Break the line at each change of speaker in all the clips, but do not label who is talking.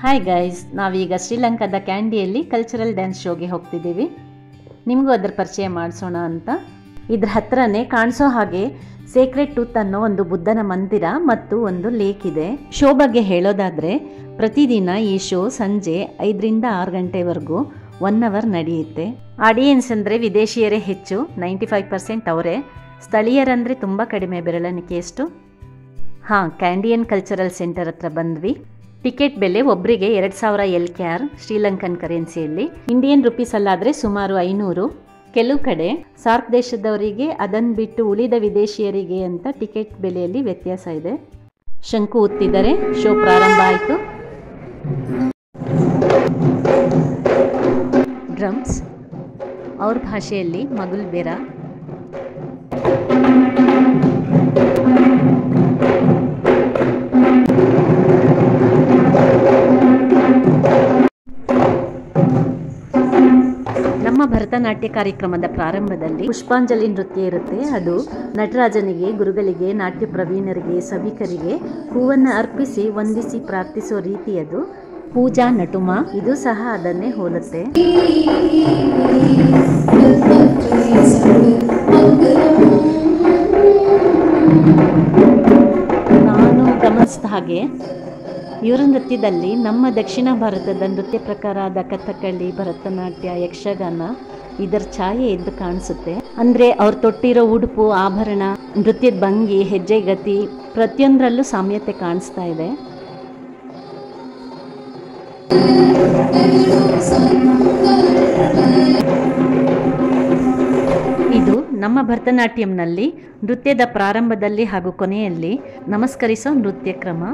Hi guys, ನಾವೀಗ ಶ್ರೀಲಂಕಾದ ಕ್ಯಾಂಡಿಯಲ್ಲಿ cultural dance ಶೋಗೆ ಹೋಗ್ತಿದ್ದೀವಿ. ನಿಮಗೂ ಅದರ ಪರಿಚಯ ಮಾಡಿಸೋಣ ಅಂತ. ಇದ್ರ ಹತ್ರನೇ ಕಾಣಿಸೋ ಹಾಗೆ ಸೇಕ್ರೆಡ್ ಟೂತ್ ಅನ್ನೋ ಒಂದು ಬುದ್ಧನ ಮಂದಿರ ಮತ್ತು ಒಂದು ಲೇಕ್ ಇದೆ. ಶೋ ಬಗ್ಗೆ ಹೇಳೋದಾದರೆ, ಪ್ರತಿದಿನ ಈ ಶೋ ಸಂಜೆ 5ರಿಂದ 6 ಗಂಟೆವರೆಗೂ 1 ಅವರ್ ನಡೆಯುತ್ತೆ. ಆಡಿಯನ್ಸ್ ಅಂದರೆ ವಿದೇಶಿಯರೇ ಹೆಚ್ಚು, 95% ಅವರೇ. ಸ್ಥಳೀಯರಂದರೆ ತುಂಬ ಕಡಿಮೆ, ಬೆರಳೆಣಿಕೆಯಷ್ಟು. ಕ್ಯಾಂಡಿಯನ್ ಕಲ್ಚರಲ್ ಸೆಂಟರ್ ಹತ್ರ ಬಂದ್ವಿ. ಟಿಕೆಟ್ ಬೆಲೆ ಒಬ್ಬರಿಗೆ 2000 LKR ಶ್ರೀಲಂಕನ್ ಕರೆನ್ಸಿಯಲ್ಲಿ. ಇಂಡಿಯನ್ ರುಪೀಸಲ್ಲಾದರೆ ಸುಮಾರು 500. ಕೆಲವು ಕಡೆ ಸಾರ್ಕ್ ದೇಶದವರಿಗೆ, ಅದನ್ನು ಬಿಟ್ಟು ಉಳಿದ ವಿದೇಶಿಯರಿಗೆ ಅಂತ ಟಿಕೆಟ್ ಬೆಲೆಯಲ್ಲಿ ವ್ಯತ್ಯಾಸ ಇದೆ. ಶಂಕು ಊತ್ತಿದರೆ ಶೋ ಪ್ರಾರಂಭ ಆಯಿತು. ಡ್ರಮ್ಸ್, ಅವ್ರ ಭಾಷೆಯಲ್ಲಿ ಮಗುಲ್ ಬೇರಾ. ನಮ್ಮ ಭರತನಾಟ್ಯ ಕಾರ್ಯಕ್ರಮದ ಪ್ರಾರಂಭದಲ್ಲಿ ಪುಷ್ಪಾಂಜಲಿ ನೃತ್ಯ ಇರುತ್ತೆ. ಅದು ನಟರಾಜನಿಗೆ, ಗುರುಗಳಿಗೆ, ನಾಟ್ಯ ಪ್ರವೀಣರಿಗೆ, ಸಭಿಕರಿಗೆ ಹೂವನ್ನು ಅರ್ಪಿಸಿ ವಂದಿಸಿ ಪ್ರಾರ್ಥಿಸೋ ರೀತಿ ಅದು. ಪೂಜಾ ನಟುಮ ಇದು ಸಹ ಅದನ್ನೇ ಹೋಲುತ್ತೆ. ನಾನು ಗಮನಿಸಿದ ಹಾಗೆ ಇವರ ನೃತ್ಯದಲ್ಲಿ ನಮ್ಮ ದಕ್ಷಿಣ ಭಾರತದ ನೃತ್ಯ ಪ್ರಕಾರ ಆದ ಕಥಕ್ಕಳಿ, ಭರತನಾಟ್ಯ, ಯಕ್ಷಗಾನ ಇದರ ಛಾಯೆ ಎದ್ದು ಕಾಣಿಸುತ್ತೆ. ಅಂದರೆ ಅವ್ರು ತೊಟ್ಟಿರೋ ಉಡುಪು, ಆಭರಣ, ನೃತ್ಯದ ಭಂಗಿ, ಹೆಜ್ಜೆ ಗತಿ ಪ್ರತಿಯೊಂದರಲ್ಲೂ ಸಾಮ್ಯತೆ ಕಾಣಿಸ್ತಾ ಇದೆ. ಇದು ನಮ್ಮ ಭರತನಾಟ್ಯಂನಲ್ಲಿ ನೃತ್ಯದ ಪ್ರಾರಂಭದಲ್ಲಿ ಹಾಗೂ ಕೊನೆಯಲ್ಲಿ ನಮಸ್ಕರಿಸೋ ನೃತ್ಯ ಕ್ರಮ.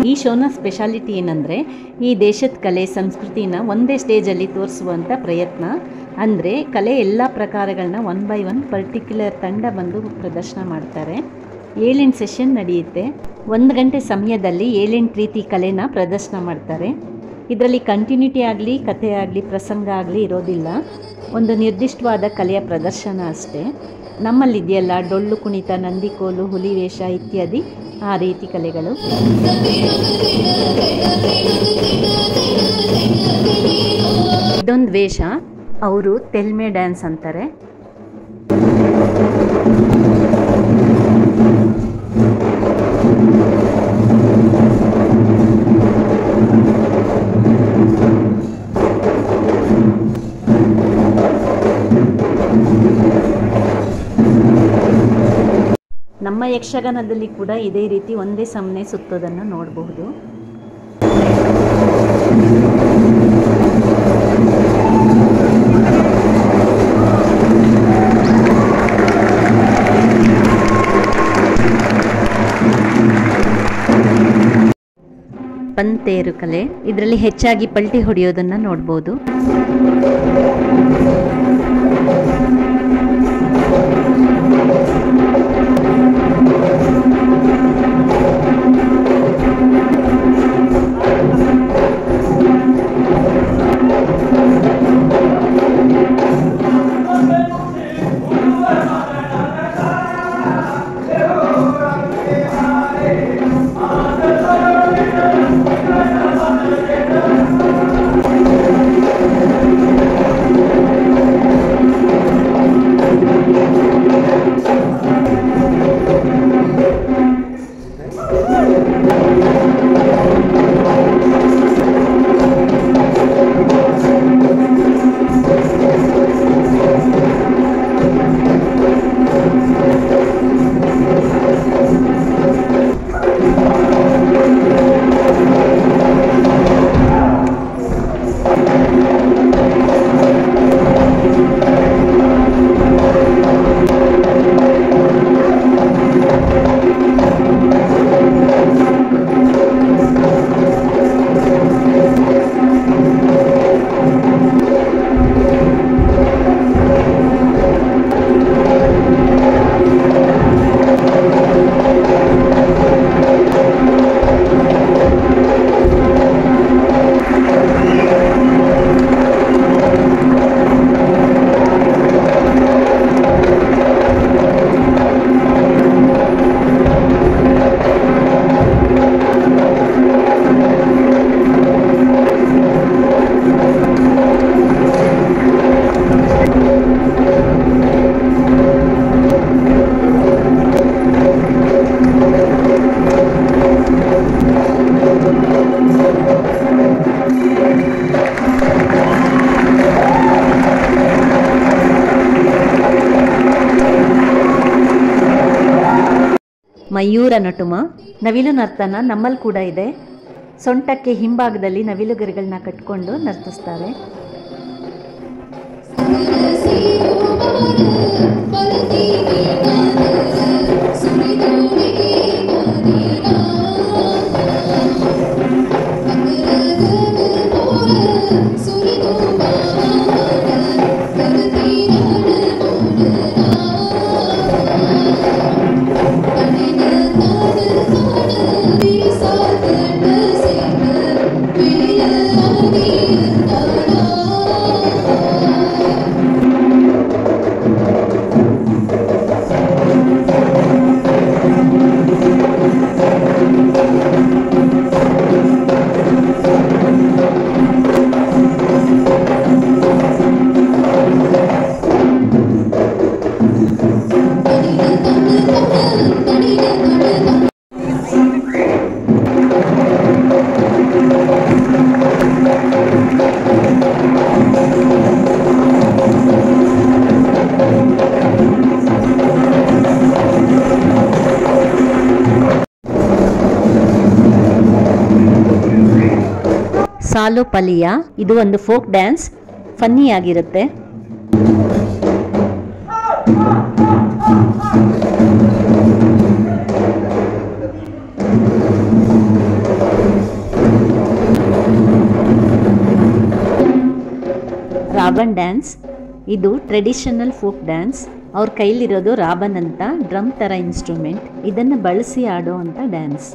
ಈ ಶೋನ ಸ್ಪೆಷಾಲಿಟಿ ಏನಂದರೆ, ಈ ದೇಶದ ಕಲೆ ಸಂಸ್ಕೃತಿನ ಒಂದೇ ಸ್ಟೇಜಲ್ಲಿ ತೋರಿಸುವಂಥ ಪ್ರಯತ್ನ. ಅಂದರೆ ಕಲೆ ಎಲ್ಲ ಪ್ರಕಾರಗಳನ್ನ 1 by 1 ಪರ್ಟಿಕ್ಯುಲರ್ ತಂಡ ಬಂದು ಪ್ರದರ್ಶನ ಮಾಡ್ತಾರೆ. 7 ಸೆಷನ್ ನಡೆಯುತ್ತೆ. 1 ಗಂಟೆ ಸಮಯದಲ್ಲಿ 7 ರೀತಿ ಕಲೆನ ಪ್ರದರ್ಶನ ಮಾಡ್ತಾರೆ. ಇದರಲ್ಲಿ ಕಂಟಿನ್ಯೂಟಿ ಆಗಲಿ, ಕಥೆ ಆಗಲಿ, ಪ್ರಸಂಗ ಆಗಲಿ ಇರೋದಿಲ್ಲ. ಒಂದು ನಿರ್ದಿಷ್ಟವಾದ ಕಲೆಯ ಪ್ರದರ್ಶನ ಅಷ್ಟೇ. ನಮ್ಮಲ್ಲಿದೆಯಲ್ಲ ಡೊಳ್ಳು ಕುಣಿತ, ನಂದಿಕೋಲು, ಹುಲಿವೇಷ ಇತ್ಯಾದಿ, ಆ ರೀತಿ ಕಲೆಗಳು. ಇದೊಂದು ವೇಷ, ಅವರು ತೆಲ್ಮೆ ಡ್ಯಾನ್ಸ್ ಅಂತಾರೆ. ನಮ್ಮ ಯಕ್ಷಗಾನದಲ್ಲಿ ಕೂಡ ಇದೇ ರೀತಿ ಒಂದೇ ಸಮನೆ ಸುತ್ತೋದನ್ನು ನೋಡಬಹುದು. ಪಂತೇರು ಕಲೆ, ಇದರಲ್ಲಿ ಹೆಚ್ಚಾಗಿ ಪಲ್ಟಿ ಹೊಡೆಯೋದನ್ನು ನೋಡ್ಬೋದು. ಮಯೂರ ನಟುಮ. ನವಿಲು ನರ್ತನ ನಮ್ಮಲ್ಲಿ ಕೂಡ ಇದೆ. ಸೊಂಟಕ್ಕೆ ಹಿಂಭಾಗದಲ್ಲಿ ನವಿಲುಗರಿಗಳನ್ನ ಕಟ್ಕೊಂಡು ನರ್ತಿಸ್ತಾರೆ. ಸಾಲು ಪಲಿಯ ಇದು ಒಂದು ಫೋಕ್ ಡ್ಯಾನ್ಸ್, ಫನ್ನಿ ಆಗಿರುತ್ತೆ. ರಾಬನ್ ಡ್ಯಾನ್ಸ್ ಇದು ಟ್ರೆಡಿಷನಲ್ ಫೋಕ್ ಡ್ಯಾನ್ಸ್. ಅವ್ರ ಕೈಲಿರೋದು ರಾಬನ್ ಅಂತ ಡ್ರಮ್ ಥರ ಇನ್ಸ್ಟ್ರೂಮೆಂಟ್. ಇದನ್ನು ಬಳಸಿ ಆಡೋ ಅಂಥ ಡ್ಯಾನ್ಸ್.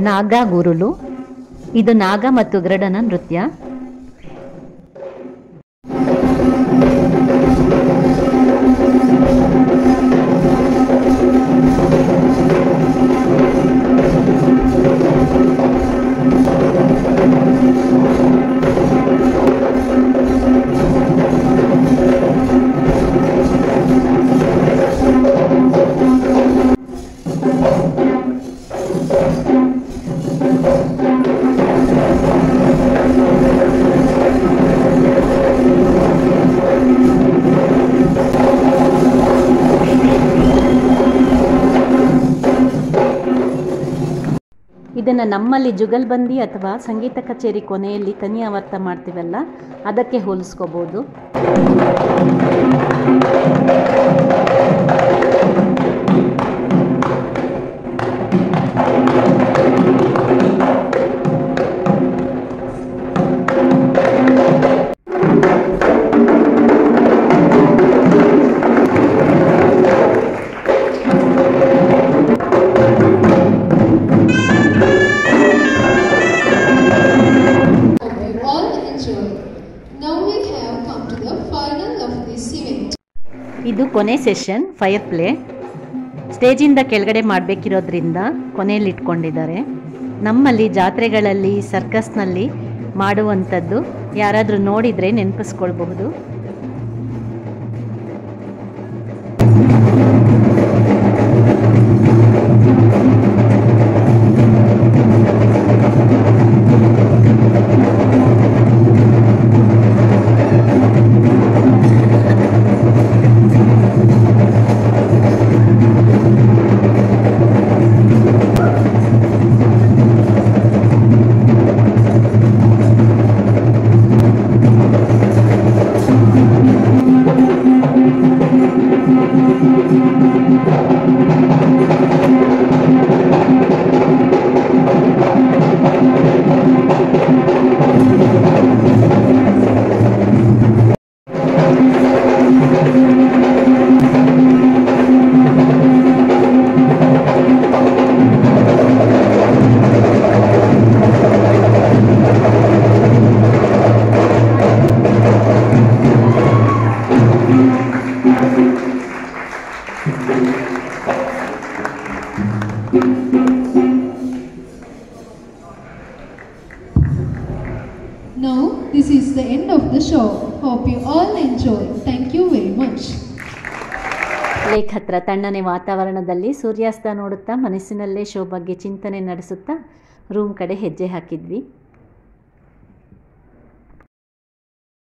ನಾಗ ಗುರುಲು ಇದು ನಾಗ ಮತ್ತು ಗರುಡನ ನೃತ್ಯ. ಇದನ್ನು ನಮ್ಮಲ್ಲಿ ಜುಗಲ್ಬಂದಿ ಅಥವಾ ಸಂಗೀತ ಕಚೇರಿ ಕೊನೆಯಲ್ಲಿ ಕನ್ಯಾವರ್ತ ಮಾಡ್ತೀವಲ್ಲ, ಅದಕ್ಕೆ ಹೋಲಿಸ್ಕೋಬೋದು. ಇದು ಕೊನೆ ಸೆಷನ್, ಫೈರ್ ಪ್ಲೇ. ಸ್ಟೇಜಿಂದ ಕೆಳಗಡೆ ಮಾಡಬೇಕಿರೋದ್ರಿಂದ ಕೊನೆಯಲ್ಲಿ ಇಟ್ಕೊಂಡಿದ್ದಾರೆ. ನಮ್ಮಲ್ಲಿ ಜಾತ್ರೆಗಳಲ್ಲಿ, ಸರ್ಕಸ್ನಲ್ಲಿ ಮಾಡುವಂಥದ್ದು ಯಾರಾದರೂ ನೋಡಿದರೆ ನೆನಪಿಸ್ಕೊಳ್ಬಹುದು.
Now, this is the end of the show. Hope you all enjoy. Thank you very much.
Lake ಹತ್ರ ತಣ್ಣನೆ ವಾತಾವರಣದಲ್ಲಿ ಸೂರ್ಯಾಸ್ತ ನೋಡುತ್ತಾ ಮನಸ್ಸಿನಲ್ಲೇ ಶೋ ಬಗ್ಗೆ ಚಿಂತನೆ ನಡೆಸುತ್ತಾ ರೂಮ್ ಕಡೆ ಹೆಜ್ಜೆ ಹಾಕಿದ್ವಿ.